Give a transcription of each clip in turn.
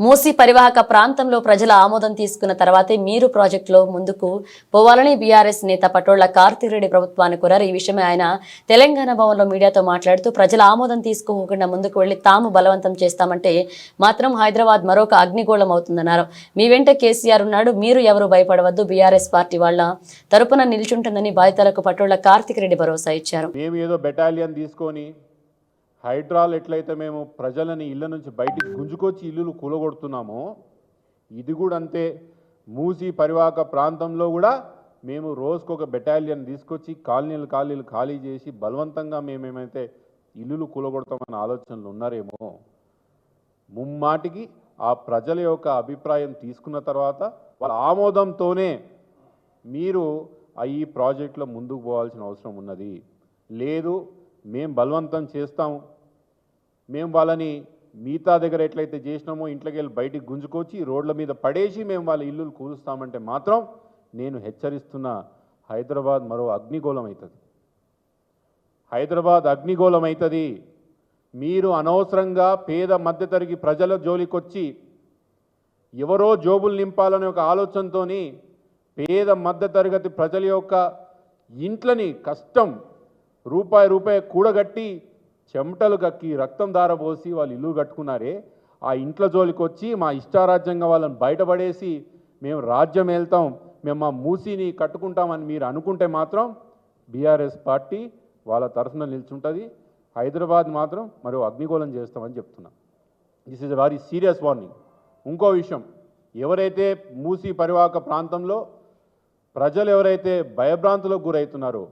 మూసీ పరివాహక ప్రాంతంలో ప్రజల ఆమోదం తీసుకున్న తర్వాతే మీరు ప్రాజెక్టులో ముందుకు పోవాలని బీఆర్ఎస్ నేత పటోళ్ల కార్తీక్ రెడ్డి ప్రభుత్వాన్ని కోరారు. ఈ విషయమే ఆయన తెలంగాణ భవన్లో మీడియాతో మాట్లాడుతూ ప్రజల ఆమోదం తీసుకోకుండా ముందుకు వెళ్లి తాము బలవంతం చేస్తామంటే మాత్రం హైదరాబాద్ మరొక అగ్నిగోళం అవుతుందన్నారు. మీ వెంట కేసీఆర్ ఉన్నాడు, మీరు ఎవరు భయపడవద్దు, బీఆర్ఎస్ పార్టీ వాళ్ళ తరపున నిల్చుంటుందని బాధితులకు పటోళ్ల కార్తీక్ రెడ్డి భరోసా ఇచ్చారు. మేము ఏదో బెటాలియన్ తీసుకొని హైడ్రాల్ ఎట్లయితే మేము ప్రజలని ఇళ్ళ నుంచి బయటికి గుంజుకొచ్చి ఇల్లులు కూలగొడుతున్నామో ఇది కూడా అంతే. మూసీ పరివాహక ప్రాంతంలో కూడా మేము రోజుకొక బెటాలియన్ తీసుకొచ్చి కాలనీలు ఖాళీ చేసి బలవంతంగా మేమేమైతే ఇల్లులు కూలగొడతామన్న ఆలోచనలు ఉన్నారేమో ముమ్మాటికి ఆ ప్రజల యొక్క అభిప్రాయం తీసుకున్న తర్వాత వాళ్ళ ఆమోదంతోనే మీరు ఈ ప్రాజెక్టులో ముందుకు పోవాల్సిన అవసరం ఉన్నది. లేదు మేము బలవంతం చేస్తాము, మేము వాళ్ళని మిగతా దగ్గర ఎట్లయితే చేసినామో ఇంట్లోకి వెళ్ళి బయటికి గుంజుకొచ్చి రోడ్ల మీద పడేసి మేము వాళ్ళ ఇల్లులు కూలుస్తామంటే మాత్రం నేను హెచ్చరిస్తున్న హైదరాబాద్ మరో అగ్నిగోళం అవుతుంది. హైదరాబాద్ అగ్నిగోళం అవుతుంది. మీరు అనవసరంగా పేద మధ్యతరగతి ప్రజల జోలికొచ్చి ఎవరో జోబులు నింపాలనే ఒక ఆలోచనతో పేద మధ్యతరగతి ప్రజల యొక్క ఇంట్లని కష్టం రూపాయి కూడగట్టి చెమటలు కక్కి రక్తం దారబోసి వాళ్ళు ఇల్లు కట్టుకున్నారే, ఆ ఇంట్లో జోలికి వచ్చి మా ఇష్టారాజ్యంగా వాళ్ళని బయటపడేసి మేము రాజ్యం వెళ్తాం, మేము మా మూసీని కట్టుకుంటామని మీరు అనుకుంటే మాత్రం బీఆర్ఎస్ పార్టీ వాళ్ళ తరఫున నిల్చుంటుంది. హైదరాబాద్ మాత్రం మరో అగ్నిగోళం చేస్తామని చెప్తున్నాం. This is a very serious warning. ఇంకో విషయం, ఎవరైతే మూసీ పరివాహక ప్రాంతంలో ప్రజలు ఎవరైతే భయభ్రాంతులకు గురవుతున్నారో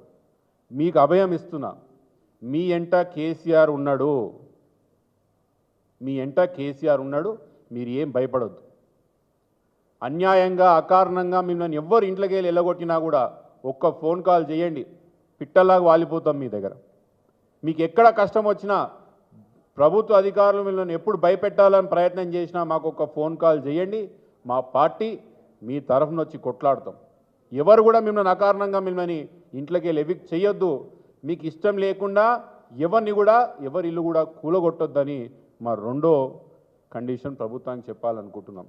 మీకు అభయం ఇస్తున్నా, మీ ఎంట కేసీఆర్ ఉన్నాడు, మీ ఎంట కేసీఆర్ ఉన్నాడు, మీరు ఏం భయపడొద్దు. అన్యాయంగా అకారణంగా మిమ్మల్ని ఎవ్వరు ఇంట్లోకి వెళ్ళి వెళ్ళగొట్టినా కూడా ఒక్క ఫోన్ కాల్ చేయండి, పిట్టలాగా వాలిపోతాం మీ దగ్గర. మీకు ఎక్కడ కష్టం వచ్చినా ప్రభుత్వ అధికారులు మిమ్మల్ని ఎప్పుడు భయపెట్టాలని ప్రయత్నం చేసినా మాకు ఒక ఫోన్ కాల్ చేయండి, మా పార్టీ మీ తరఫున వచ్చి కొట్లాడతాం. ఎవరు కూడా మిమ్మల్ని అకారణంగా మిమ్మల్ని ఇంట్లోకి వెళ్ళి ఎవిక్ట్ చేయొద్దు. మీకు ఇష్టం లేకుండా ఎవరిని కూడా ఎవరి ఇల్లు కూడా కూలగొట్టొద్దని మా రెండో కండిషన్ ప్రభుత్వానికి చెప్పాలనుకుంటున్నాం.